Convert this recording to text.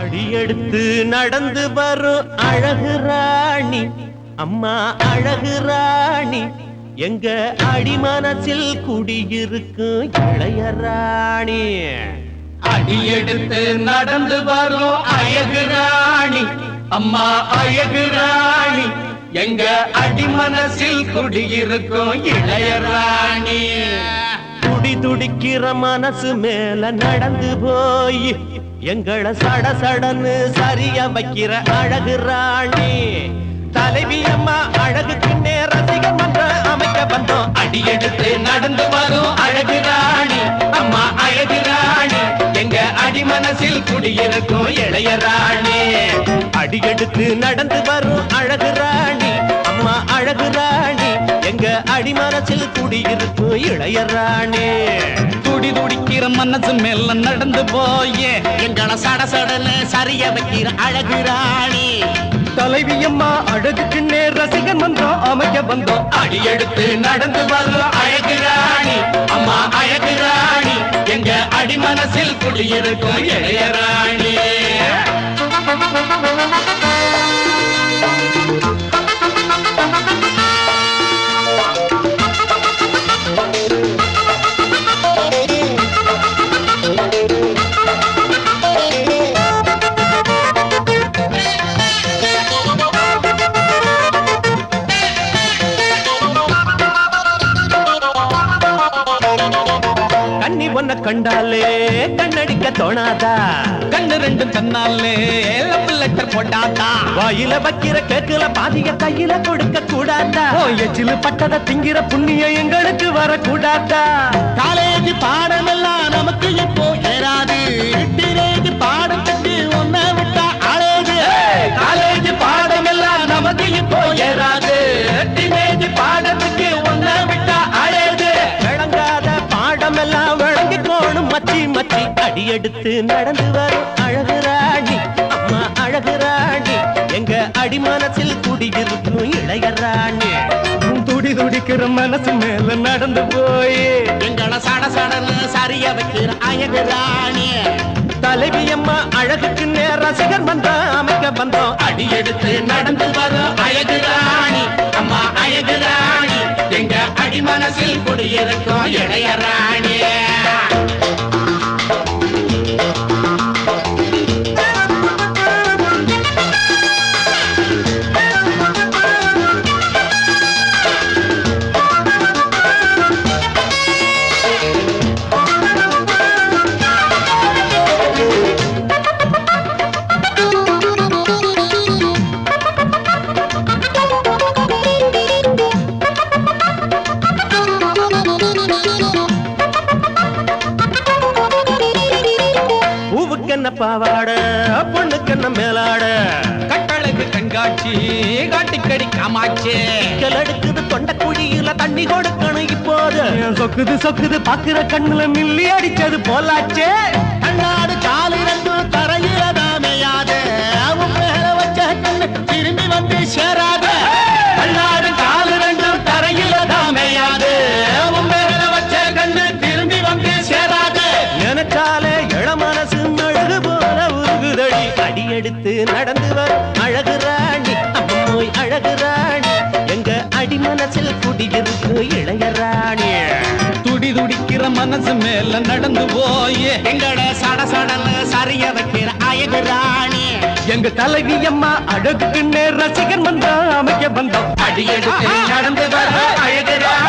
அடியெடுத்து நடந்து வரும் அழகு ராணி, அம்மா அழகு ராணி, எங்க அடிமனசில் குடியிருக்கும் இளைய ராணி. அடியெடுத்து நடந்து வரும் அழகு ராணி, அம்மா அழகு ராணி, எங்க அடிமனசில் குடியிருக்கும் இளைய ராணி. துடி துடிக்கிற மனசு மேல நடந்து போய் எங்களை சட சடன்னு சரிய வைக்கிற அழகு ராணி. தலைவி அம்மா அழகுக்கு ரசிகர் மன்றம் அமைக்க வந்தோம். அடியெடுத்து நடந்து வரும் அழகு ராணி, அம்மா அழகு ராணி, எங்க அடிமனசில் குடியிருக்கும் இளைய ராணி. அடியெடுத்து நடந்து வரும் அழகு ராணி, அம்மா அழகு ராணி, எங்க அடிமனசில் குடியிருக்கும் இளைய ராணி. துடி துடிக்கிற மனசு மேல நடந்து போய் எங்களை சட சடன்னு சரிய வைக்கிற அழகு ராணி. தலைவி அம்மா அழகுக்கு ரசிகன் மன்றம் அமைக்க வந்தோம். அடியெடுத்து நடந்து வரும் அழகு ராணி, அம்மா அழகு ராணி, எங்க அடிமனசில் குடியிருக்கும் இளைய ராணி. கண்ணி ஒன்ன கண்டாலே கண்ணடிக்க தோணாதா? கண்ணு ரெண்டும் தன்னாலே லவ் லெட்டர் போட்டாதா? வாயில வைக்கிற கேக்குல பாதிய கையில கொடுக்க கூடாதா? எச்சிலு பட்டத திங்கிற புண்ணியம் எங்களுக்கு வரக்கூடாதா? காலேஜ் பாடமெல்லாம் நமக்கு இப்போ ஏறாது. டீனேஜ் பாடம் கட்டி ஒன்ன விட்டா அழகு. காலேஜ் பாடமெல்லாம் நமக்கு இப்போ ஏறாது. டீனேஜ் பாடத்துக்கு ஒன்ன விட்டா அழகு. விளங்காத பாடமெல்லாம் விளங்கி கோணும் மச்சி மச்சி. அடியெடுத்து நடந்து வரும் அழகு ராணி, அம்மா அழகு ராணி, எங்க அடிமனசில் குடியிருக்கும் இளைய ராணி. துடி துடிக்கிற மனசு மேல நடந்து போய் எங்களை சட சடன்னு சரிய வைக்கிற அழகு ராணி. தலைவி அம்மா அழகுக்கு ரசிகர் மன்றம் அமைக்க வந்தோம். அடியெடுத்து நடந்து வரும் அழகு ராணி, அம்மா அழகு ராணி, எங்க அடிமனசில் குடியிருக்கும் இளைய ராணி. பூவுக்கென்ன பாவாட, பொண்ணுக்கென்ன மேலாட, கட்டழகு கண்காட்சி காட்டிக்கடி காமாட்சி. எடுக்குது தொண்ட குழியில தண்ணி கொடுக்கணும் இப்போது. சொக்குது சொக்குது பாக்குற கண்ணுல மில்லி அடிச்சது போலாச்சே. கண்ணாடு காலு ரெண்டும் தரையில தாமையாது. அவன் மேல வச்ச கண்ணு திரும்பி வந்து சேராது. கண்ணாடு காலு ரெண்டும் தரையில தாமையாது. அவன் மேல வச்ச கண்ணு திரும்பி வந்து சேராது. நினைச்சாலே இளமனசு அழகு போல உருகுதடி. அடியெடுத்து நடந்து வரும் அழகு ராணி, அம்மோய் அழகு ராணி, எங்க அடிமனசில் குடியிருக்கு இளைய ராணி. துடி துடிக்கிற மனசு மேல நடந்து போய் எங்கட சட சடன்னு சரிய வைக்கிற அழகு ராணி. எங்க தலைவி அம்மா அழகுக்கு ரசிகர் மன்றம் அமைக்க வந்தோம். அடியெடுத்து நடந்து வர அழகு ராணி.